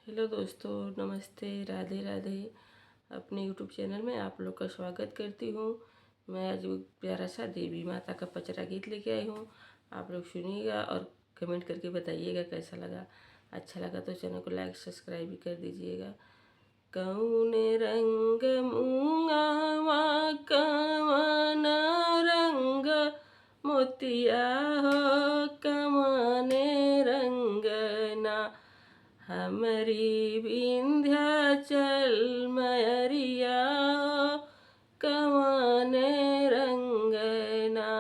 Hello दोस्तों, नमस्ते, राधे राधे। अपने यूट्यूब चैनल में आप लोग का स्वागत करती हूँ। मैं आज एक प्यारा सा देवी माता का पचरा गीत लेके आई हूँ। आप लोग सुनिएगा और कमेंट करके बताइएगा कैसा लगा। अच्छा लगा तो चैनल को लाइक सब्सक्राइब भी कर दीजिएगा। कौन रंग मूंगावा कवन रंग मोतिया हो कमाने रंगना हमरी विंध्याचल मयरिया कमाने रंगना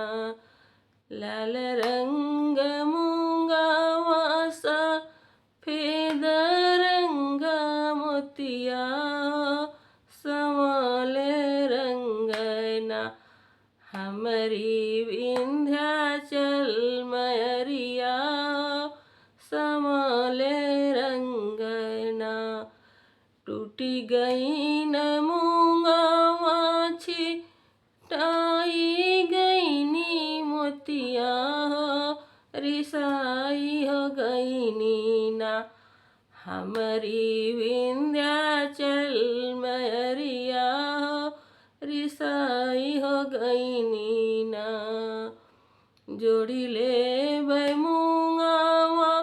लाल रंग मूंगावा सफेद रंग मोतिया संवाले रंगना हमरी विंध्याचल मयरिया संवाले रंगना टूटी गई न मूंगावा छिटाई गई नी मोतिया हो रिसाई हो गई नी ना हमारी विंध्याचल मयरिया हो रिसाई हो गई नी ना जोड़ी ले बै मूंगावा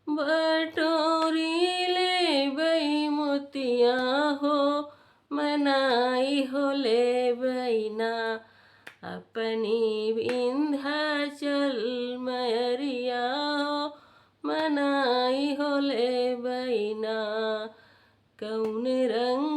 बटोरी ले बै मोतिया हो मनाई हो ले बैना अपनी विंध्याचल मयरिया हो मनाई हो ले बैना कौन रंग